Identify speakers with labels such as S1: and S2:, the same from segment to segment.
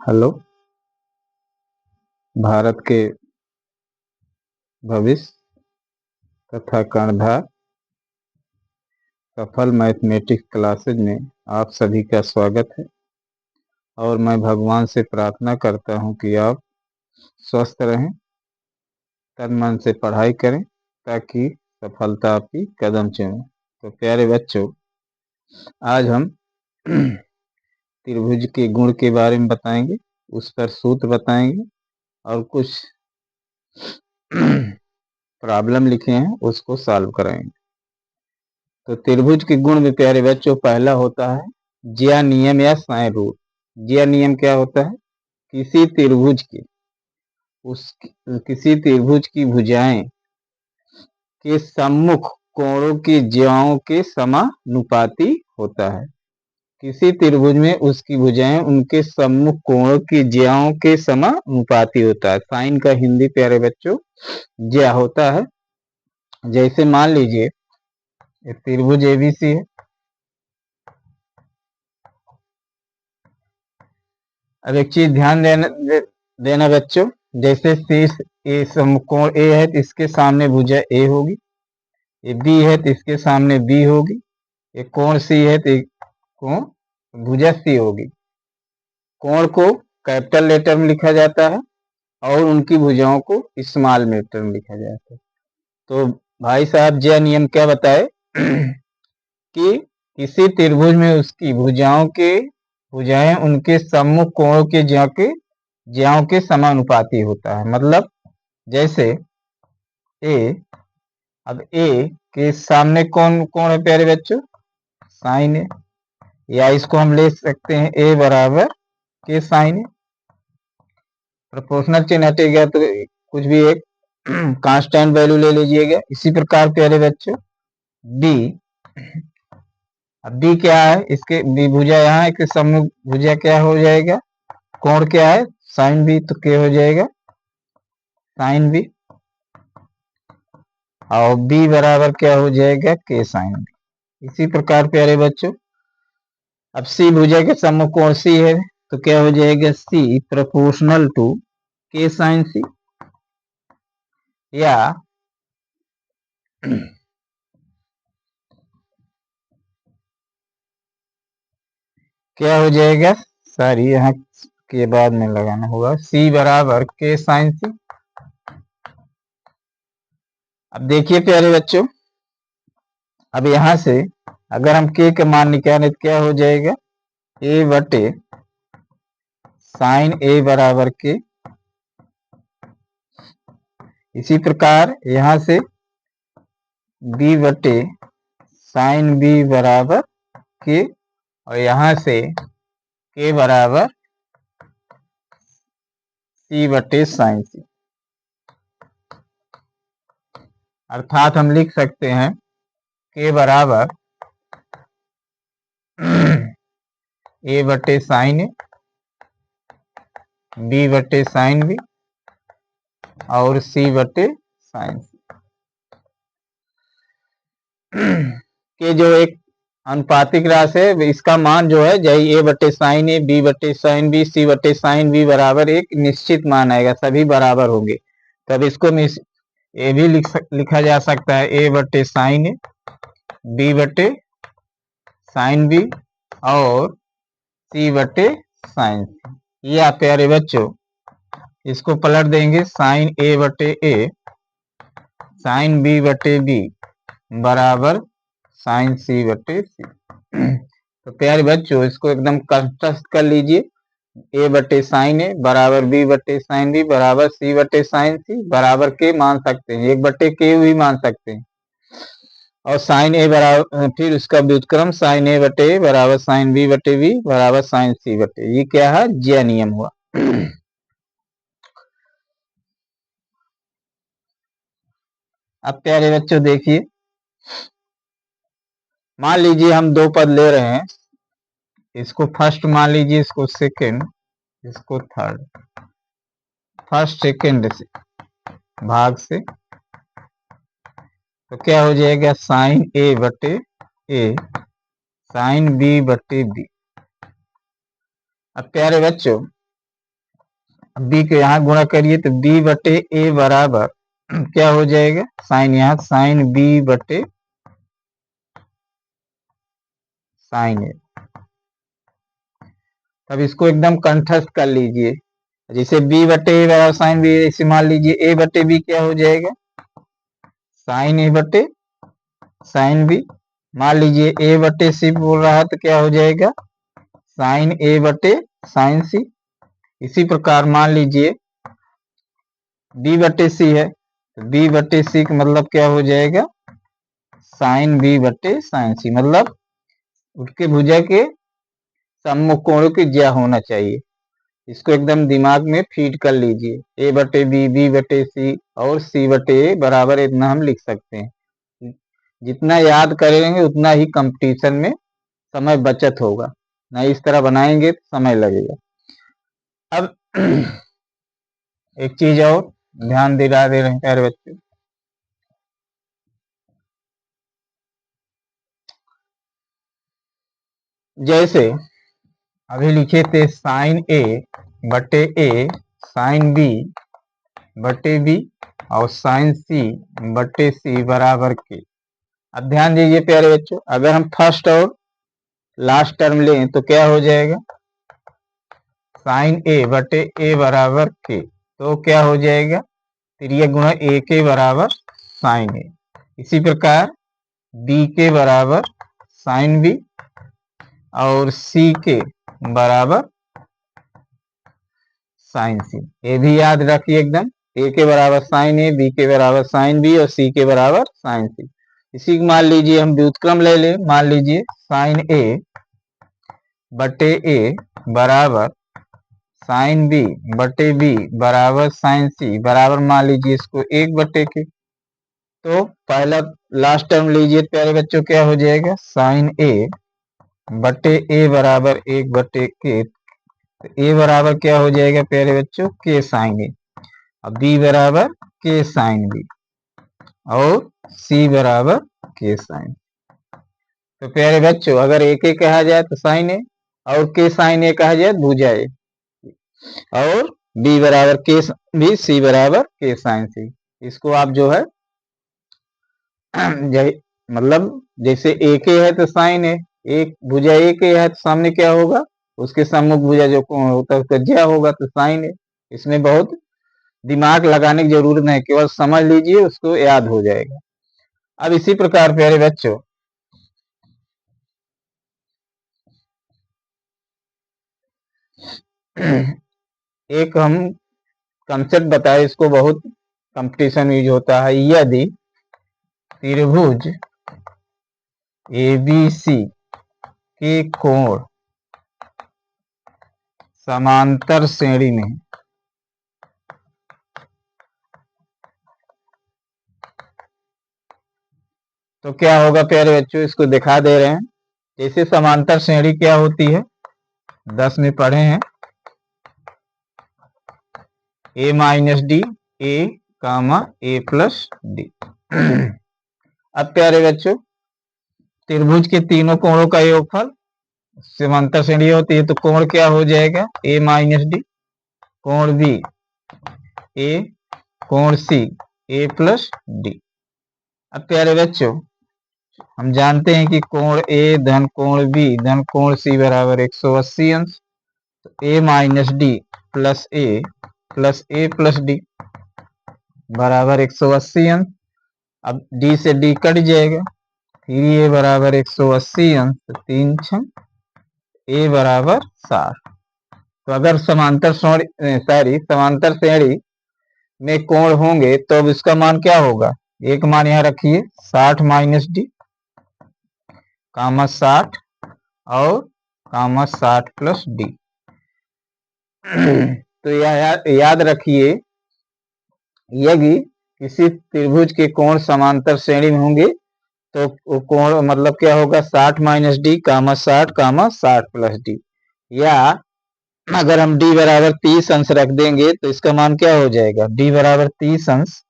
S1: Hello. Bharat के भविष्य तथा कर्णधार सफल मैथमेटिक्स क्लासेज में आप सभी का स्वागत है और मैं भगवान से प्रार्थना करता हूं कि आप स्वस्थ रहें, तन मन से पढ़ाई करें ताकि सफलता आपकी कदम चूमे। तो प्यारे बच्चों, आज हम त्रिभुज के गुण के बारे में बताएंगे, उस पर सूत्र बताएंगे और कुछ प्रॉब्लम लिखे हैं उसको सॉल्व कराएंगे। तो त्रिभुज के गुण में प्यारे बच्चों पहला होता है ज्या नियम या साइन रूल। ज्या नियम क्या होता है? किसी त्रिभुज के किसी त्रिभुज की भुजाएं के सम्मुख कोणों की ज्याओं के समानुपाती होता है। किसी त्रिभुज में उसकी भुजाएं उनके सम्मुख कोणों की ज्याओं के समानुपाती होता है। साइन का हिंदी प्यारे बच्चों ज्या होता है। जैसे मान लीजिए त्रिभुज एबीसी है। अब एक चीज ध्यान देना बच्चों, जैसे शीर्ष ए समकोण ए है तो इसके सामने भुजा ए होगी, ये बी है तो इसके सामने बी होगी, ये कोण सी है तो कोण भुजा सी होगी। कोण को कैपिटल लेटर में लिखा जाता है और उनकी भुजाओं को स्मॉल लेटर में लिखा जाता है। तो भाई साहब ज्या नियम क्या बताए कि किसी त्रिभुज में उसकी भुजाएं उनके सम्मुख कोणों के ज्याओं के समानुपाती होता है। मतलब जैसे ए, अब ए के सामने कौन कौन है प्यारे बच्चों? साइन है, या इसको हम ले सकते हैं ए बराबर के साइन है। प्रोपोर्शनल चिन्ह हटेगा तो कुछ भी एक कांस्टेंट वैल्यू ले लीजिएगा। इसी प्रकार प्यारे बच्चों बी, अब बी क्या है? इसके बी भुजा यहाँ है कि सम्मुख भुजा क्या हो जाएगा? कोण क्या है? साइन बी, तो क्या हो जाएगा? Sine B. और बी बराबर क्या हो जाएगा? के साइन बी। इसी प्रकार प्यारे बच्चों अब सी भुजा के सम्मुख कोण सी है तो क्या हो जाएगा? सी प्रोपोर्शनल टू के साइन सी। या क्या हो जाएगा? सॉरी, यहाँ के बाद में लगाना होगा। सी बराबर के साइन सी। अब देखिए प्यारे बच्चों, अब यहां से अगर हम के का मान निकालें तो क्या हो जाएगा? ए बटे साइन ए बराबर के। इसी प्रकार यहां से बी बटे साइन बी बराबर के, और यहां से के बराबर सी बटे साइन सी। अर्थात हम लिख सकते हैं के बराबर ए बटे साइन ए, बी बटे साइन बी और सी बटे साइन सी के जो एक अनुपातिक राशि है, इसका मान जो है यही ए बटे साइन ए, बी बटे साइन बी, सी बटे साइन बी बराबर एक निश्चित मान आएगा, सभी बराबर होंगे। तब इसको ए भी लिखा जा सकता है ए बटे साइन ए, बी बटे साइन बी और सी बटे साइन सी। या प्यारे बच्चों इसको पलट देंगे, साइन ए बटे ए साइन बी बटे बी बराबर साइन सी बटे सी। तो प्यारे बच्चों इसको एकदम कंस्ट्रक्ट कर लीजिए। ए बटे साइन ए बराबर बी बटे साइन बी बराबर सी बटे साइन सी, बराबर के मान सकते हैं, एक बटे के भी मान सकते हैं। और साइन ए बराबर फिर उसका व्युत्क्रम साइन ए बटे ए बराबर साइन बी बटे बी बराबर साइन सी बटे। ये क्या है? ज्या नियम हुआ। अब प्यारे बच्चों देखिए, मान लीजिए हम दो पद ले रहे हैं, इसको फर्स्ट मान लीजिए, इसको सेकंड, इसको थर्ड। फर्स्ट सेकंड से भाग से तो क्या हो जाएगा? साइन ए बटे ए साइन बी बटे बी। अब प्यारे बच्चों बी के यहाँ गुणा करिए तो बी बटे ए बराबर क्या हो जाएगा, साइन यहाँ साइन बी बटे साइन ए। अब इसको एकदम कंठस्थ कर लीजिए, जैसे बी बटे ए बराबर साइन बी, इसे मान लीजिए ए बटे बी क्या हो जाएगा, साइन ए बटे साइन बी। मान लीजिए ए बटे सी बोल रहा है तो क्या हो जाएगा, साइन ए बटे साइन सी। इसी प्रकार मान लीजिए बी बटे सी है तो बी बटे सी का मतलब क्या हो जाएगा, साइन बी बटे साइन सी, मतलब उसके भुजा के सम्मुख कोणों की ज्या होना चाहिए। इसको एकदम दिमाग में फीड कर लीजिए, ए बटे बी, बी बटे सी और सी बटे ए बराबर इतना हम लिख सकते हैं। जितना याद करेंगे उतना ही कंपटीशन में समय बचत होगा, नहीं इस तरह बनाएंगे तो समय लगेगा। अब एक चीज और ध्यान दिला दे रहे हैं प्यारे बच्चों, जैसे अभी लिखे थे साइन ए बटे ए साइन बी बटे बी और साइन सी बटे सी बराबर के। अब ध्यान दीजिए प्यारे बच्चों, अगर हम फर्स्ट और लास्ट टर्म लें तो क्या हो जाएगा, साइन ए बटे ए बराबर के, तो क्या हो जाएगा, तिर्यक गुणा ए के बराबर साइन ए। इसी प्रकार बी के बराबर साइन बी और सी के बराबर साइन सी। ये भी याद रखिए एकदम, ए के बराबर साइन ए, बी के बराबर साइन बी और सी के बराबर साइन सी। इसी को मान लीजिए हम व्युत्क्रम ले लें, मान लीजिए साइन ए बटे ए बराबर साइन बी बटे बी बराबर साइन सी बराबर मान लीजिए इसको एक बटे के। तो पहला लास्ट टर्म लीजिए प्यारे बच्चों, क्या हो जाएगा, साइन ए बटे ए बराबर एक बटे के, तो ए बराबर क्या हो जाएगा प्यारे बच्चों, के साइन ए। अब बी बराबर के साइन बी और सी बराबर के साइन। तो प्यारे बच्चों अगर एक ए कहा जाए तो साइन ए और के साइन ए कहा जाए तो भुजा ए, और बी बराबर के बी, सी बराबर के साइन सी। इसको आप जो है मतलब जैसे एक ए है तो साइन ए, एक भुजा एक ए है तो सामने क्या होगा, उसके सम्मुख भुजा जो कोण होता है उसका ज्या होगा तो साइन ए। इसमें बहुत दिमाग लगाने की जरूरत नहीं, केवल समझ लीजिए उसको याद हो जाएगा। अब इसी प्रकार प्यारे बच्चों एक हम कंसेप्ट बताए, इसको बहुत कंपटीशन यूज होता है। यदि त्रिभुज ABC के कोण समांतर श्रेणी में तो क्या होगा प्यारे बच्चों, इसको दिखा दे रहे हैं। जैसे समांतर श्रेणी क्या होती है, 10 में पढ़े हैं, a minus d a comma a plus d. अब प्यारे बच्चों त्रिभुज के तीनों कोणों का योगफल समांतर श्रेणी होती है, तो कोण क्या हो जाएगा, a माइनस डी, कोण बी ए, कोण सी ए प्लस डी। अब प्यारे बच्चों हम जानते हैं कि कोण ए धन कोण बी धन कोण सी बराबर 180 अंश, तो a minus D plus A plus D बराबर 180 अंश। अब डी से डी कट जाएगा, फिर ए बराबर 180 अंश, तो 3 छम ए बराबर 60। तो अगर समांतर श्रेणी में कोण होंगे तो अब इसका मान क्या होगा, एक मान यहाँ रखिए 60 माइनस डी कामा 60 और कामा 60 प्लस डी। तो याद रखिए, यदि किसी त्रिभुज के कोण समांतर श्रेणी में होंगे तो वो कोण मतलब क्या होगा, 60 माइनस डी कामा 60 प्लस डी। या अगर हम d बराबर 30 अंश रख देंगे तो इसका मान क्या हो जाएगा, d बराबर 30 अंश,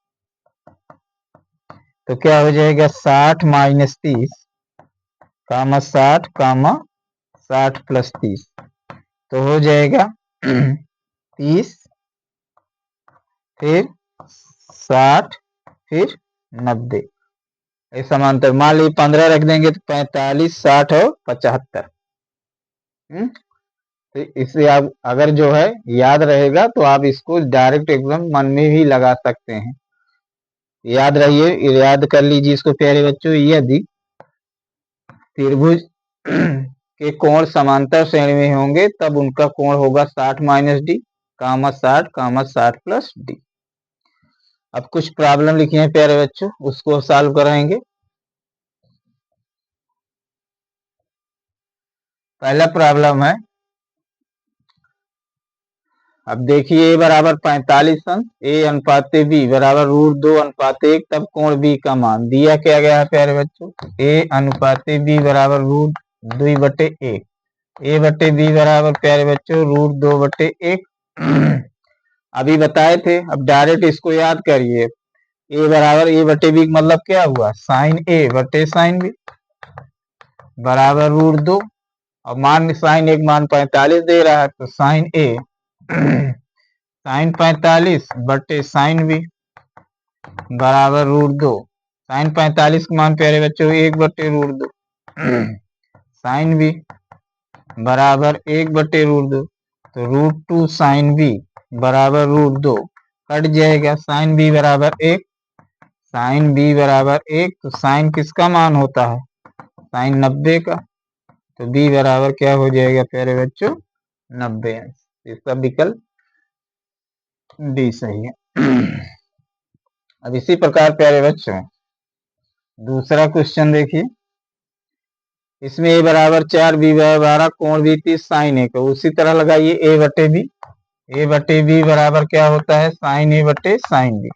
S1: तो क्या हो जाएगा 60 माइनस 30 कामा 60 प्लस 30, तो हो जाएगा 30 फिर 60 फिर 90 इस समांतर। मान लीजिए 15 रख देंगे तो 45 60 और 75। तो इससे आप अगर जो है याद रहेगा तो आप इसको डायरेक्ट एकदम मन में भी लगा सकते हैं। याद रहिए, याद कर लीजिए इसको प्यारे बच्चों। यदि त्रिभुज के कोण समांतर श्रेणी में होंगे तब उनका कोण होगा 60 माइनस डी, 60 प्लस डी। अब कुछ प्रॉब्लम लिखी है प्यारे बच्चों, उसको सॉल्व कराएंगे। पहला प्रॉब्लम है, अब देखिए ए बराबर 45 अंश, ए अनुपात बी बराबर √2 अनुपात 1, तब कोण बी का मान दिया क्या गया है प्यारे बच्चों। ए अनुपात बी बराबर √2/1, ए बटे बी बराबर प्यारे बच्चों √2/1 अभी बताए थे। अब डायरेक्ट इसको याद करिए। ए बराबर ए बटे बी मतलब क्या हुआ, साइन ए बटे साइन बी बराबर √2। अब मान साइन एक मान 45 दे रहा है तो साइन ए साइन 45 बटे साइन बी बराबर √2। साइन 45 का मान प्यारे बच्चों 1/√2 साइन बी बराबर 1/√2, तो √2 साइन बी बराबर √2 कट जाएगा। साइन बी बराबर 1, साइन बी बराबर 1, तो साइन किसका मान होता है, साइन 90 का, तो बी बराबर क्या हो जाएगा प्यारे बच्चों 90 अंश। इसका विकल्प डी सही है। अब इसी प्रकार प्यारे बच्चों दूसरा क्वेश्चन देखिए। इसमें ए बराबर 4 बी बराबर 12 कोण बी 30 साइन ए का उसी तरह लगाइए ए बटे बी। ए बटे बी बराबर क्या होता है, साइन ए बटे साइन बी।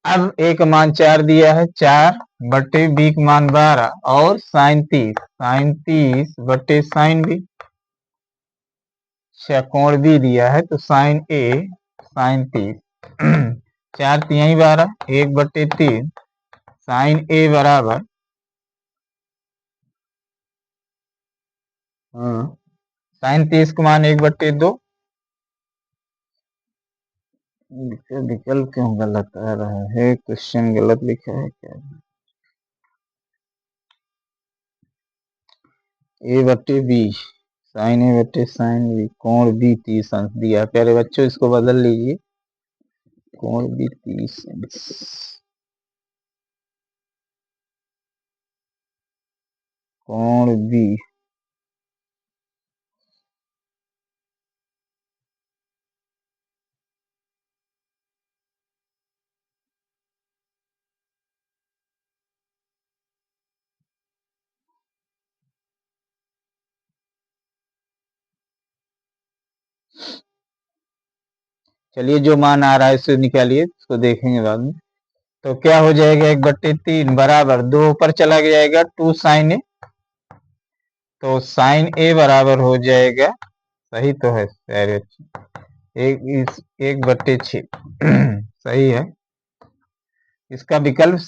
S1: अब ए का मान 4 दिया है, 4 बटे बी का मान 12 और साइन 30 बटे साइन बी। कोण बी दिया है तो साइन ए साइन 30 4 3 12 1/3 साइन ए बराबर साइन 30 का मान 1/2। विकल्प क्यों गलत आ रहा है, क्वेश्चन गलत लिखा है क्या। ए बटे बी साइन ए बटे साइन बी कोण बी 30 अंश दिया प्यारे बच्चों, इसको बदल लीजिए कोण बी 30 अंश। कोण बी चलिए जो मान आ रहा है इसे निकालिए, इसको देखेंगे बाद में। तो क्या हो जाएगा 1/3 बराबर 2 ऊपर चला जाएगा 2 साइन ए, तो साइन ए बराबर हो जाएगा, सही तो है प्यारे बच्चों 1/6 सही है। इसका विकल्प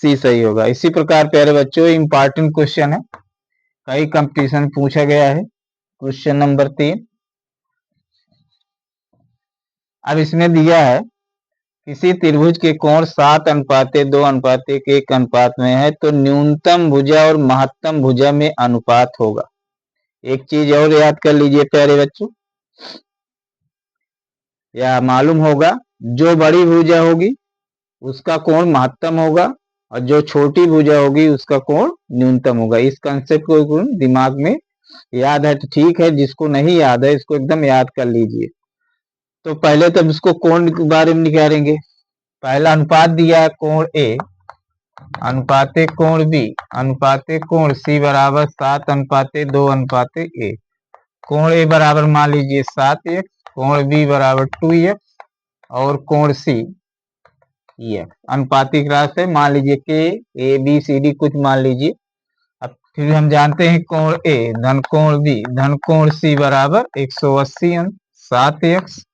S1: सी सही होगा। इसी प्रकार प्यारे बच्चों इंपॉर्टेंट क्वेश्चन है, कई कंपटीशन पूछा गया है। क्वेश्चन नंबर 3, अब इसमें दिया है किसी त्रिभुज के कोण 7:2:1 अनुपात में है तो न्यूनतम भुजा और महत्तम भुजा में अनुपात होगा। एक चीज और याद कर लीजिए प्यारे बच्चों, या मालूम होगा जो बड़ी भुजा होगी उसका कोण महत्तम होगा और जो छोटी भुजा होगी उसका कोण न्यूनतम होगा। इस कंसेप्ट को दिमाग में याद है तो ठीक है, जिसको नहीं याद है इसको एकदम याद कर लीजिए। तो पहले तो इसको कोण के बारे में निकालेंगे। पहला अनुपात दिया है कोण ए अनुपाते कोण बी अनुपाते कोण सी बराबर 7:2:1। कोण ए बराबर मान लीजिए 7x, कोण बी बराबर 2x और कोण सी x। अनुपातिक राशि है, मान लीजिए के ए बी सी डी कुछ मान लीजिए। अब फिर हम जानते हैं कोण ए धन कोण बी धन कोण सी बराबर 180 अंश, 7x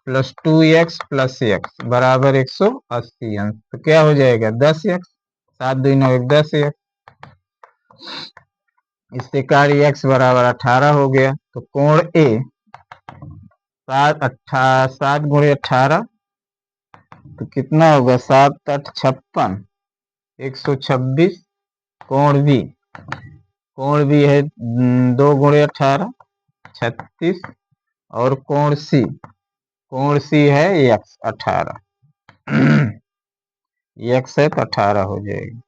S1: plus 2x plus x बराबर 180 अंश, तो क्या हो जाएगा 10x, 7 2 9 10x। इससे कार्य x बराबर 18 हो गया। तो कोण ए 7 गुणे 18 तो कितना होगा, 7 8 56, 126। कोण भी है 2 गुणे 18 36, और कोण सी है x 18, x है तो 18 हो जाएगी।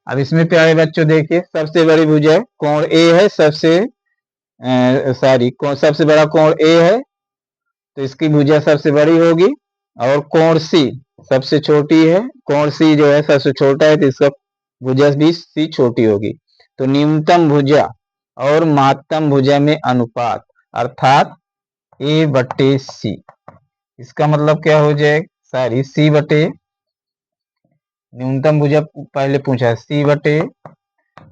S1: अब इसमें प्यारे बच्चों देखिए, सबसे बड़ी भुजा कोण ए है, सबसे बड़ा कोण ए है तो इसकी भुजा सबसे बड़ी होगी, और कोण सी सबसे छोटी है, कोण सी जो है सबसे छोटा है तो इसका भुजा भी सी छोटी होगी। तो न्यूनतम भुजा और महत्तम भुजा में अनुपात अर्थात ए बटे सी, इसका मतलब क्या हो जाएगा, सी बटे न्यूनतम भुजा पहले पूछा, सी बटे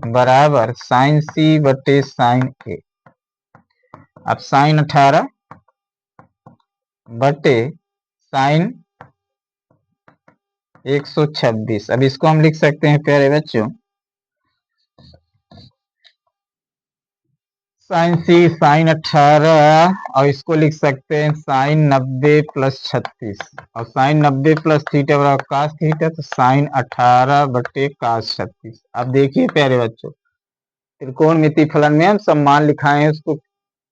S1: बराबर साइन सी बटे साइन ए। अब साइन 18 बटे साइन 126, अब इसको हम लिख सकते हैं प्यारे बच्चों, साइन सी साइन 18, और इसको लिख सकते हैं साइन 90 प्लस 36, और साइन 90 प्लस थीटा बराबर कास थीटा, तो साइन 18 बटे कास 36। अब देखिए प्यारे बच्चों, त्रिकोणमिति फलन में हम सब मान लिखाए हैं, उसको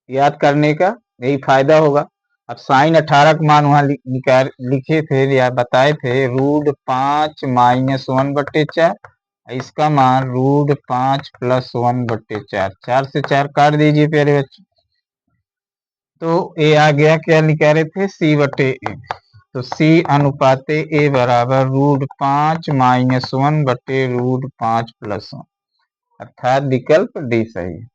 S1: याद करने का यही फायदा होगा। अब साइन 18 का मान वहां लिखे थे या बताए थे, √5 - 1 बटे 4, इसका मान √5 + 1 बटे 4, 4 से 4 काट दीजिए प्यारे बच्चों, तो ए आ गया, क्या निकाल रहे थे, सी बटे ए, तो सी अनुपाते ए बराबर √5 - 1 बटे √5 + 1, अर्थात विकल्प डी सही।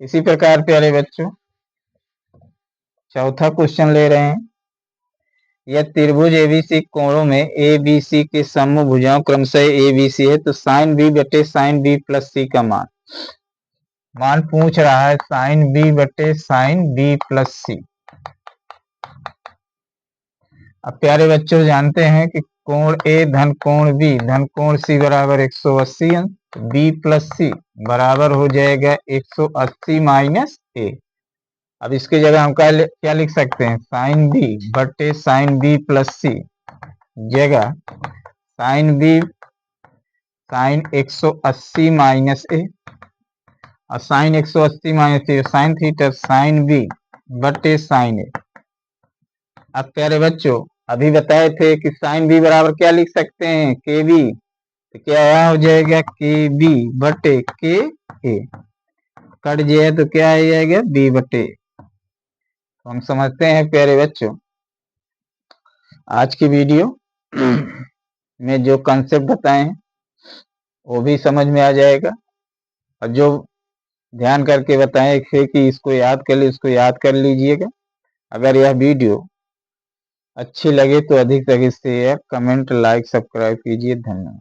S1: इसी प्रकार प्यारे बच्चों चौथा क्वेश्चन ले रहे हैं, यह त्रिभुज एबीसी कोणों में ए बी सी के समूह भुजाओं क्रमशः ए बी सी है, तो साइन बी बटे साइन बी प्लस सी का मान पूछ रहा है, साइन बी बटे साइन बी प्लस सी। अब प्यारे बच्चों जानते हैं कि कोण ए धन कोण बी धन कोण सी बराबर 180 अंश, बी प्लस सी बराबर हो जाएगा 180 माइनस ए। अब इसकी जगह हम क्या लिख सकते हैं, साइन बी बटे साइन बी प्लस सी जगह साइन बी साइन 180 माइनस ए, और साइन 180 माइनस ए साइन थीटा साइन बी बटे साइन ए। अब प्यारे बच्चों अभी बताए थे कि साइन बी बराबर क्या लिख सकते हैं, के बी, तो क्या हो जाएगा, के बी बटे के ए, कट जाए तो क्या आ जाएगा, बी बटे। तो हम समझते हैं प्यारे बच्चों आज की वीडियो में जो कंसेप्ट बताए हैं वो भी समझ में आ जाएगा, और जो ध्यान करके बताए थे कि इसको याद कर ली, उसको याद कर लीजिएगा। अगर यह वीडियो अच्छी लगे तो अधिक से अधिक शेयर, कमेंट, लाइक, सब्सक्राइब कीजिए। धन्यवाद।